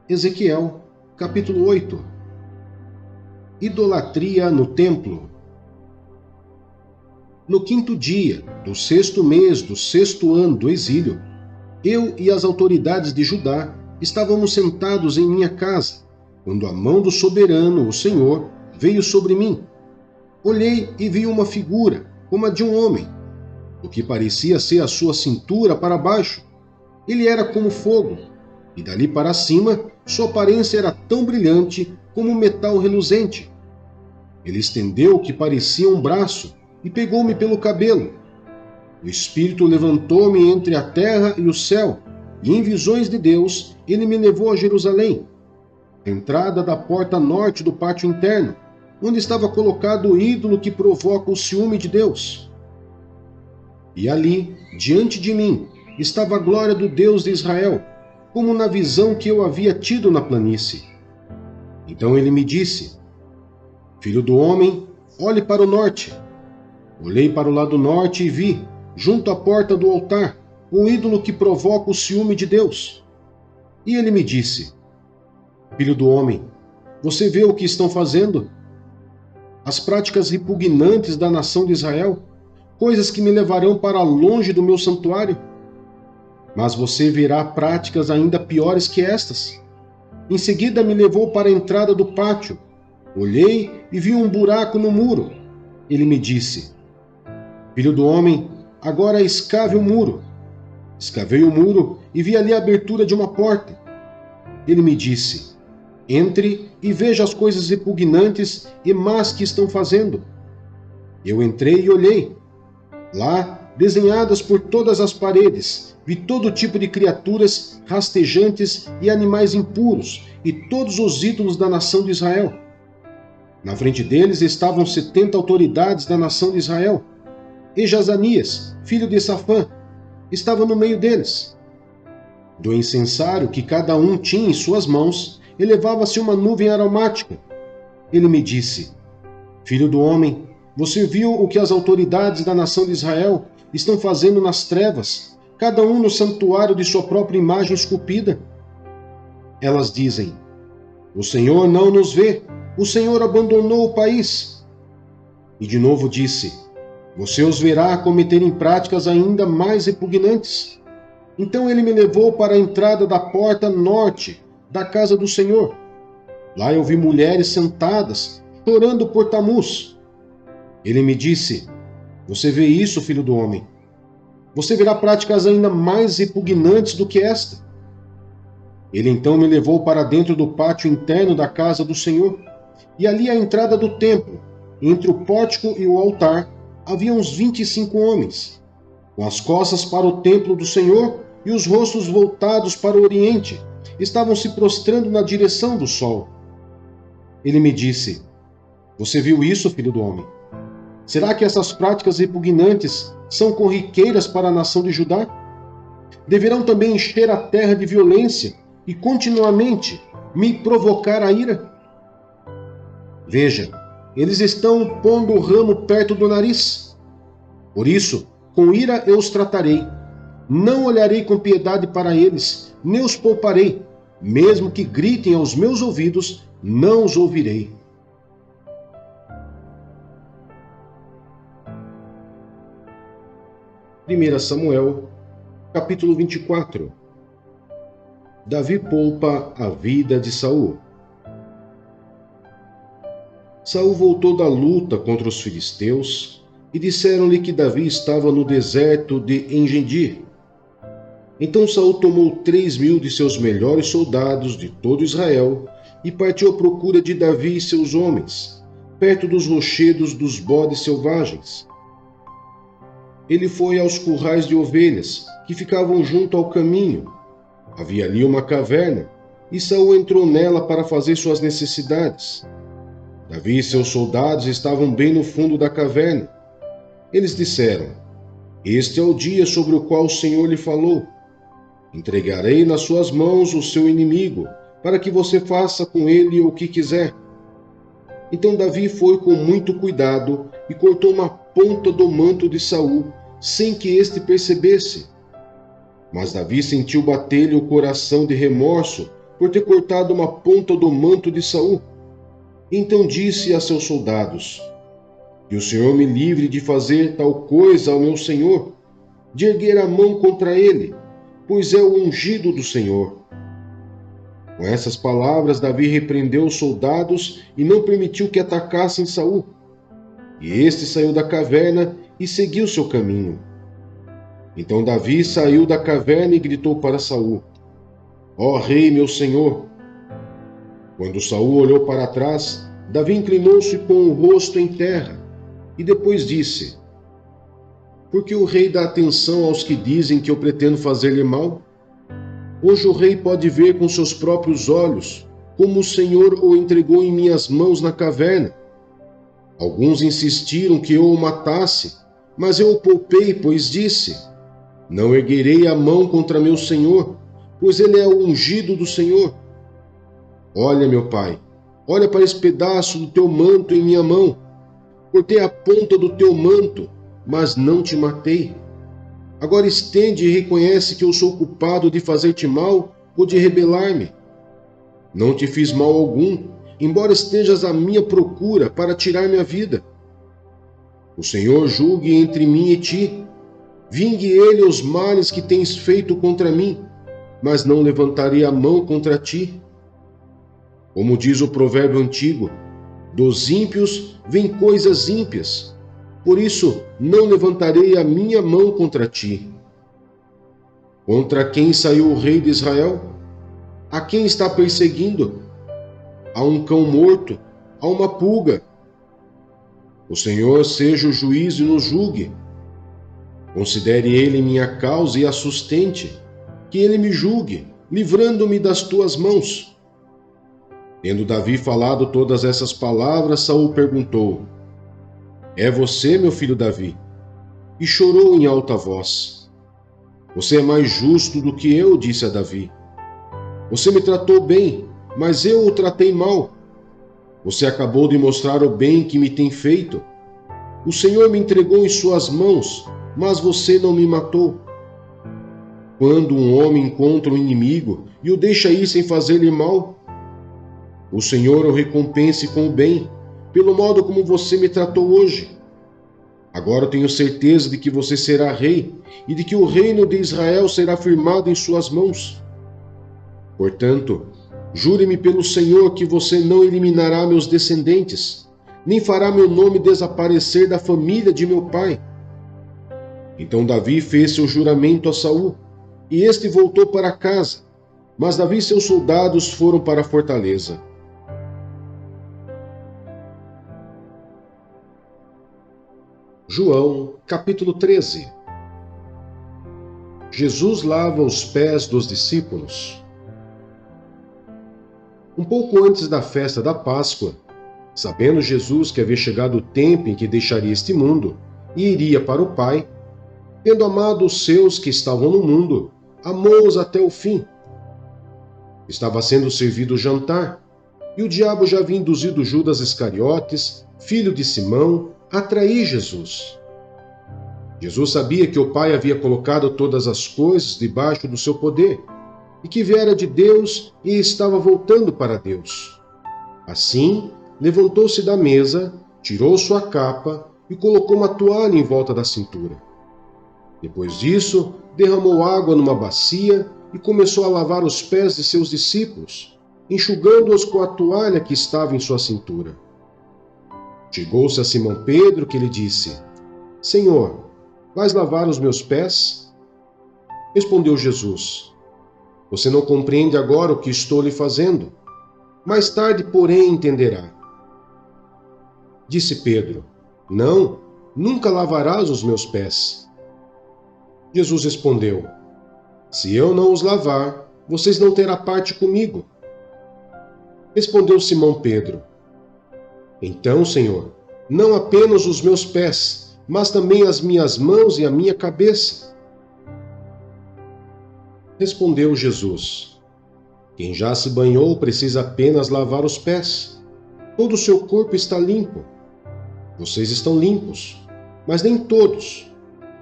Ezequiel, capítulo 8. Idolatria no templo. No quinto dia do sexto mês do sexto ano do exílio, eu e as autoridades de Judá estávamos sentados em minha casa, quando a mão do soberano, o Senhor, veio sobre mim. Olhei e vi uma figura, como a de um homem, o que parecia ser a sua cintura para baixo. Ele era como fogo, e dali para cima sua aparência era tão brilhante como um metal reluzente. Ele estendeu o que parecia um braço e pegou-me pelo cabelo. O Espírito levantou-me entre a terra e o céu, e em visões de Deus ele me levou a Jerusalém, à entrada da porta norte do pátio interno, onde estava colocado o ídolo que provoca o ciúme de Deus. E ali, diante de mim, estava a glória do Deus de Israel, como na visão que eu havia tido na planície. Então ele me disse: Filho do homem, olhe para o norte. Olhei para o lado norte e vi, junto à porta do altar, o ídolo que provoca o ciúme de Deus. E ele me disse: Filho do homem, você vê o que estão fazendo? As práticas repugnantes da nação de Israel, coisas que me levarão para longe do meu santuário. Mas você verá práticas ainda piores que estas. Em seguida me levou para a entrada do pátio. Olhei e vi um buraco no muro. Ele me disse: Filho do homem, agora escave o muro. Escavei o muro e vi ali a abertura de uma porta. Ele me disse: Entre e veja as coisas repugnantes e más que estão fazendo. Eu entrei e olhei. Lá, desenhadas por todas as paredes, vi todo tipo de criaturas rastejantes e animais impuros, e todos os ídolos da nação de Israel. Na frente deles estavam 70 autoridades da nação de Israel, e Jazanias, filho de Safã, estava no meio deles. Do incensário que cada um tinha em suas mãos, elevava-se uma nuvem aromática. Ele me disse: Filho do homem, você viu o que as autoridades da nação de Israel estão fazendo nas trevas, cada um no santuário de sua própria imagem esculpida? Elas dizem: O Senhor não nos vê, o Senhor abandonou o país. E de novo disse: Você os verá cometerem práticas ainda mais repugnantes. Então ele me levou para a entrada da porta norte da casa do Senhor. Lá eu vi mulheres sentadas, chorando por Tamuz. Ele me disse: Você vê isso, filho do homem? Você verá práticas ainda mais repugnantes do que esta. Ele então me levou para dentro do pátio interno da casa do Senhor, e ali à entrada do templo, entre o pórtico e o altar, havia uns 25 homens, com as costas para o templo do Senhor e os rostos voltados para o oriente, estavam se prostrando na direção do sol. Ele me disse: Você viu isso, filho do homem? Será que essas práticas repugnantes são corriqueiras para a nação de Judá? Deverão também encher a terra de violência e continuamente me provocar a ira? Veja, eles estão pondo o ramo perto do nariz. Por isso, com ira eu os tratarei. Não olharei com piedade para eles, nem os pouparei. Mesmo que gritem aos meus ouvidos, não os ouvirei. Primeira Samuel, capítulo 24. Davi poupa a vida de Saul. Saul voltou da luta contra os filisteus e disseram-lhe que Davi estava no deserto de Engedi. Então Saul tomou 3.000 de seus melhores soldados de todo Israel e partiu à procura de Davi e seus homens, perto dos rochedos dos bodes selvagens. Ele foi aos currais de ovelhas, que ficavam junto ao caminho. Havia ali uma caverna, e Saul entrou nela para fazer suas necessidades. Davi e seus soldados estavam bem no fundo da caverna. Eles disseram: Este é o dia sobre o qual o Senhor lhe falou. Entregarei nas suas mãos o seu inimigo, para que você faça com ele o que quiser. Então Davi foi com muito cuidado e cortou uma ponta do manto de Saul, sem que este percebesse. Mas Davi sentiu bater-lhe o coração de remorso por ter cortado uma ponta do manto de Saul. Então disse a seus soldados: que o Senhor me livre de fazer tal coisa ao meu senhor, de erguer a mão contra ele, pois é o ungido do Senhor. Com essas palavras, Davi repreendeu os soldados e não permitiu que atacassem Saul. E este saiu da caverna e seguiu seu caminho. Então Davi saiu da caverna e gritou para Saul: ó rei, meu senhor! Quando Saul olhou para trás, Davi inclinou-se com o rosto em terra e depois disse: por que o rei dá atenção aos que dizem que eu pretendo fazer-lhe mal? Hoje o rei pode ver com seus próprios olhos como o Senhor o entregou em minhas mãos na caverna. Alguns insistiram que eu o matasse, mas eu o poupei, pois disse: não erguerei a mão contra meu senhor, pois ele é o ungido do Senhor. Olha, meu pai, olha para esse pedaço do teu manto em minha mão. Cortei a ponta do teu manto, mas não te matei. Agora estende e reconhece que eu sou culpado de fazer-te mal ou de rebelar-me. Não te fiz mal algum, embora estejas à minha procura para tirar minha vida. O Senhor julgue entre mim e ti. Vingue ele os males que tens feito contra mim, mas não levantarei a mão contra ti. Como diz o provérbio antigo, dos ímpios vêm coisas ímpias, por isso não levantarei a minha mão contra ti. Contra quem saiu o rei de Israel? A quem está perseguindo? A um cão morto, a uma pulga. O Senhor seja o juiz e nos julgue. Considere ele minha causa e a sustente, que ele me julgue, livrando-me das tuas mãos. Tendo Davi falado todas essas palavras, Saul perguntou: é você, meu filho Davi? E chorou em alta voz. Você é mais justo do que eu, disse a Davi. Você me tratou bem, mas eu o tratei mal. Você acabou de mostrar o bem que me tem feito. O Senhor me entregou em suas mãos, mas você não me matou. Quando um homem encontra um inimigo e o deixa ir sem fazer-lhe mal, o Senhor o recompense com o bem, pelo modo como você me tratou hoje. Agora eu tenho certeza de que você será rei e de que o reino de Israel será firmado em suas mãos. Portanto, jure-me pelo Senhor que você não eliminará meus descendentes, nem fará meu nome desaparecer da família de meu pai. Então Davi fez seu juramento a Saul, e este voltou para casa, mas Davi e seus soldados foram para a fortaleza. João, capítulo 13. Jesus lava os pés dos discípulos. Um pouco antes da festa da Páscoa, sabendo Jesus que havia chegado o tempo em que deixaria este mundo e iria para o Pai, tendo amado os seus que estavam no mundo, amou-os até o fim. Estava sendo servido o jantar, e o diabo já havia induzido Judas Iscariotes, filho de Simão, a trair Jesus. Jesus sabia que o Pai havia colocado todas as coisas debaixo do seu poder, e que viera de Deus e estava voltando para Deus. Assim, levantou-se da mesa, tirou sua capa e colocou uma toalha em volta da cintura. Depois disso, derramou água numa bacia e começou a lavar os pés de seus discípulos, enxugando-os com a toalha que estava em sua cintura. Chegou-se a Simão Pedro, que lhe disse: Senhor, vais lavar os meus pés? Respondeu Jesus: Você não compreende agora o que estou lhe fazendo. Mais tarde, porém, entenderá. Disse Pedro: Não, nunca lavarás os meus pés. Jesus respondeu: Se eu não os lavar, vocês não terão parte comigo. Respondeu Simão Pedro: Então, Senhor, não apenas os meus pés, mas também as minhas mãos e a minha cabeça. Respondeu Jesus: Quem já se banhou precisa apenas lavar os pés. Todo o seu corpo está limpo. Vocês estão limpos, mas nem todos,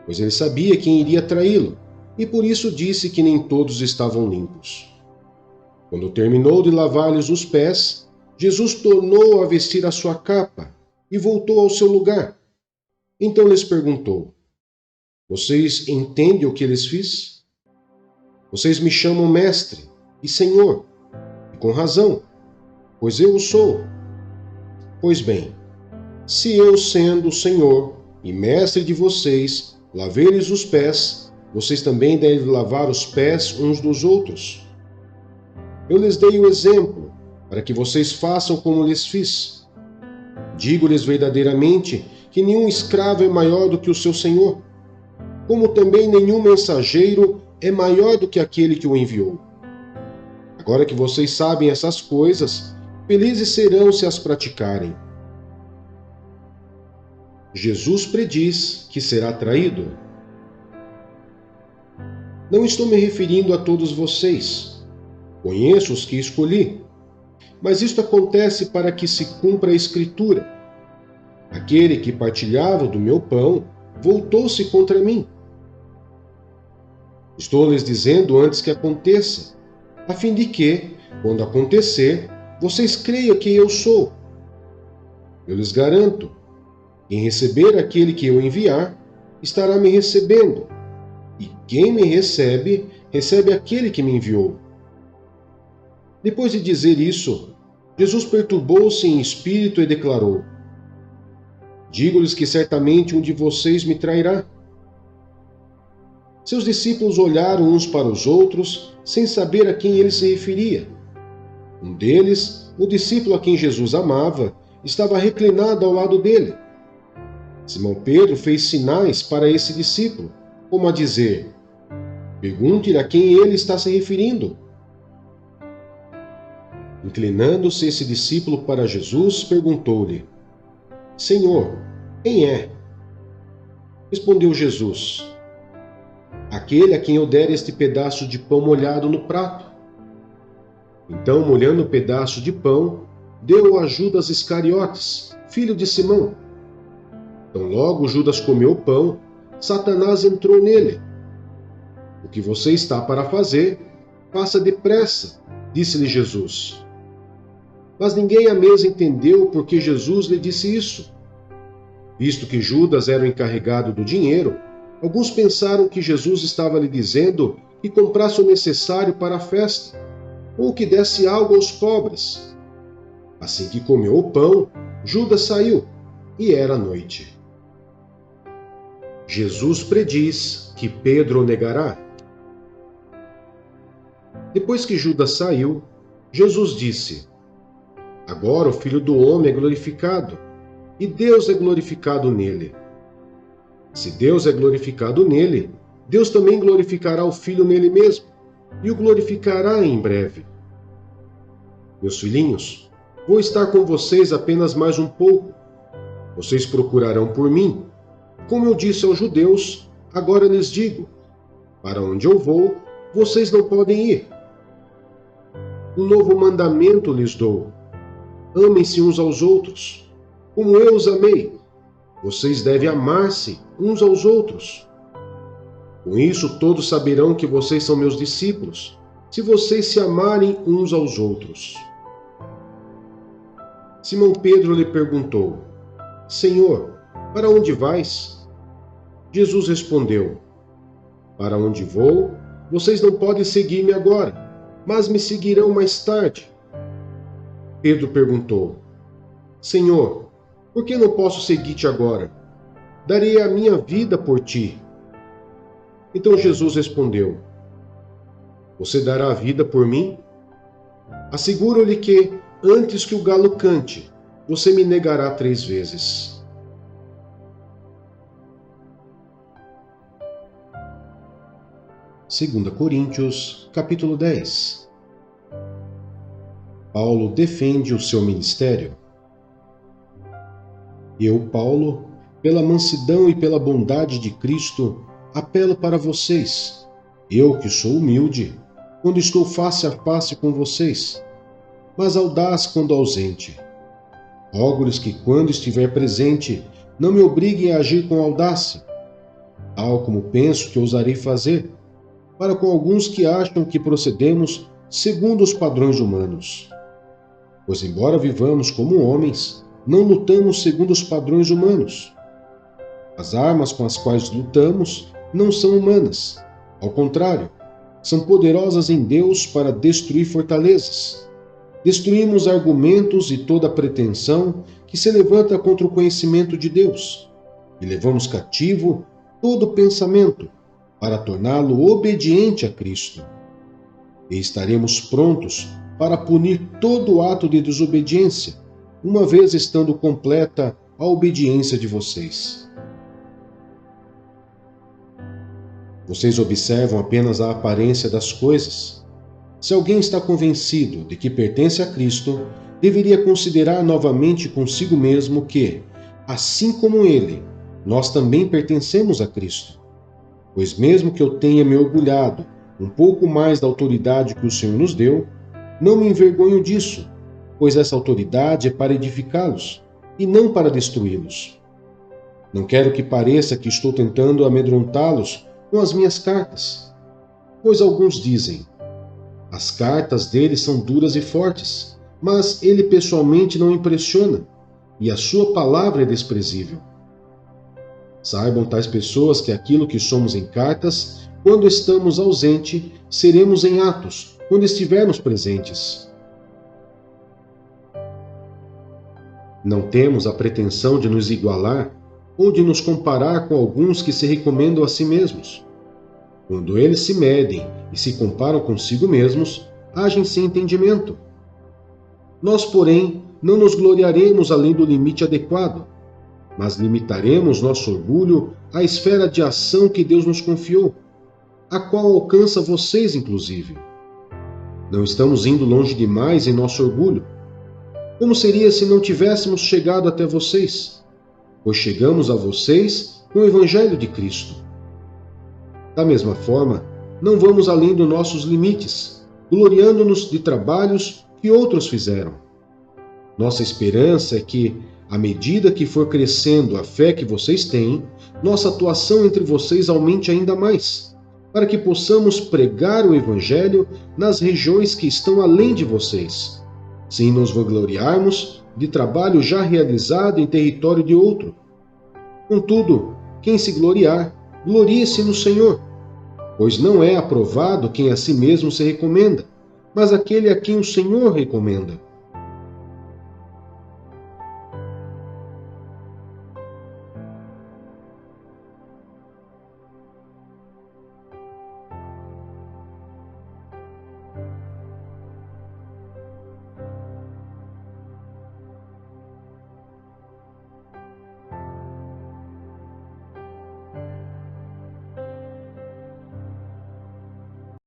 pois ele sabia quem iria traí-lo, e por isso disse que nem todos estavam limpos. Quando terminou de lavar-lhes os pés, Jesus tornou a vestir a sua capa e voltou ao seu lugar. Então lhes perguntou: Vocês entendem o que lhes fiz? Vocês me chamam mestre e senhor, e com razão, pois eu o sou. Pois bem, se eu, sendo o senhor e mestre de vocês, lavei-lhes os pés, vocês também devem lavar os pés uns dos outros. Eu lhes dei o exemplo, para que vocês façam como lhes fiz. Digo-lhes verdadeiramente que nenhum escravo é maior do que o seu senhor, como também nenhum mensageiro é maior do que aquele que o enviou. Agora que vocês sabem essas coisas, felizes serão se as praticarem. Jesus prediz que será traído. Não estou me referindo a todos vocês. Conheço os que escolhi. Mas isto acontece para que se cumpra a Escritura. Aquele que partilhava do meu pão voltou-se contra mim. Estou lhes dizendo antes que aconteça, a fim de que, quando acontecer, vocês creiam que eu sou. Eu lhes garanto, quem receber aquele que eu enviar, estará me recebendo, e quem me recebe, recebe aquele que me enviou. Depois de dizer isso, Jesus perturbou-se em espírito e declarou: Digo-lhes que certamente um de vocês me trairá. Seus discípulos olharam uns para os outros, sem saber a quem ele se referia. Um deles, o discípulo a quem Jesus amava, estava reclinado ao lado dele. Simão Pedro fez sinais para esse discípulo, como a dizer: Pergunte-lhe a quem ele está se referindo. Inclinando-se esse discípulo para Jesus, perguntou-lhe: Senhor, quem é? Respondeu Jesus: Aquele a quem eu der este pedaço de pão molhado no prato. Então, molhando o pedaço de pão, deu-o a Judas Iscariotes, filho de Simão. Então logo Judas comeu o pão, Satanás entrou nele. O que você está para fazer, faça depressa, disse-lhe Jesus. Mas ninguém à mesa entendeu por que Jesus lhe disse isso. Visto que Judas era o encarregado do dinheiro, alguns pensaram que Jesus estava lhe dizendo que comprasse o necessário para a festa, ou que desse algo aos pobres. Assim que comeu o pão, Judas saiu, e era noite. Jesus prediz que Pedro o negará. Depois que Judas saiu, Jesus disse: Agora o Filho do Homem é glorificado, e Deus é glorificado nele. Se Deus é glorificado nele, Deus também glorificará o Filho nele mesmo, e o glorificará em breve. Meus filhinhos, vou estar com vocês apenas mais um pouco. Vocês procurarão por mim. Como eu disse aos judeus, agora lhes digo: para onde eu vou, vocês não podem ir. Um novo mandamento lhes dou: amem-se uns aos outros. Como eu os amei, vocês devem amar-se uns aos outros. Com isso todos saberão que vocês são meus discípulos, se vocês se amarem uns aos outros. Simão Pedro lhe perguntou: Senhor, para onde vais? Jesus respondeu: Para onde vou, vocês não podem seguir-me agora, mas me seguirão mais tarde. Pedro perguntou: Senhor, por que não posso seguir-te agora? Darei a minha vida por ti. Então Jesus respondeu: Você dará a vida por mim? Asseguro-lhe que, antes que o galo cante, você me negará 3 vezes. Segunda Coríntios, capítulo 10. Paulo defende o seu ministério. Eu, Paulo, pela mansidão e pela bondade de Cristo, apelo para vocês, eu que sou humilde, quando estou face a face com vocês, mas audaz quando ausente. Rogo-lhes que, quando estiver presente, não me obriguem a agir com audácia, tal como penso que ousarei fazer, para com alguns que acham que procedemos segundo os padrões humanos. Pois, embora vivamos como homens, não lutamos segundo os padrões humanos. As armas com as quais lutamos não são humanas. Ao contrário, são poderosas em Deus para destruir fortalezas. Destruímos argumentos e toda pretensão que se levanta contra o conhecimento de Deus, e levamos cativo todo pensamento para torná-lo obediente a Cristo. E estaremos prontos para punir todo ato de desobediência, uma vez estando completa a obediência de vocês. Vocês observam apenas a aparência das coisas. Se alguém está convencido de que pertence a Cristo, deveria considerar novamente consigo mesmo que, assim como ele, nós também pertencemos a Cristo. Pois mesmo que eu tenha me orgulhado um pouco mais da autoridade que o Senhor nos deu, não me envergonho disso, pois essa autoridade é para edificá-los e não para destruí-los. Não quero que pareça que estou tentando amedrontá-los com as minhas cartas, pois alguns dizem: as cartas dele são duras e fortes, mas ele pessoalmente não impressiona, e a sua palavra é desprezível. Saibam tais pessoas que aquilo que somos em cartas, quando estamos ausentes, seremos em atos, quando estivermos presentes. Não temos a pretensão de nos igualar ou de nos comparar com alguns que se recomendam a si mesmos. Quando eles se medem e se comparam consigo mesmos, agem sem entendimento. Nós, porém, não nos gloriaremos além do limite adequado, mas limitaremos nosso orgulho à esfera de ação que Deus nos confiou, a qual alcança vocês, inclusive. Não estamos indo longe demais em nosso orgulho. Como seria se não tivéssemos chegado até vocês? Pois chegamos a vocês com o Evangelho de Cristo. Da mesma forma, não vamos além dos nossos limites, gloriando-nos de trabalhos que outros fizeram. Nossa esperança é que, à medida que for crescendo a fé que vocês têm, nossa atuação entre vocês aumente ainda mais, para que possamos pregar o Evangelho nas regiões que estão além de vocês, sem nos vangloriarmos de trabalho já realizado em território de outro. Contudo, quem se gloriar, glorie-se no Senhor, pois não é aprovado quem a si mesmo se recomenda, mas aquele a quem o Senhor recomenda.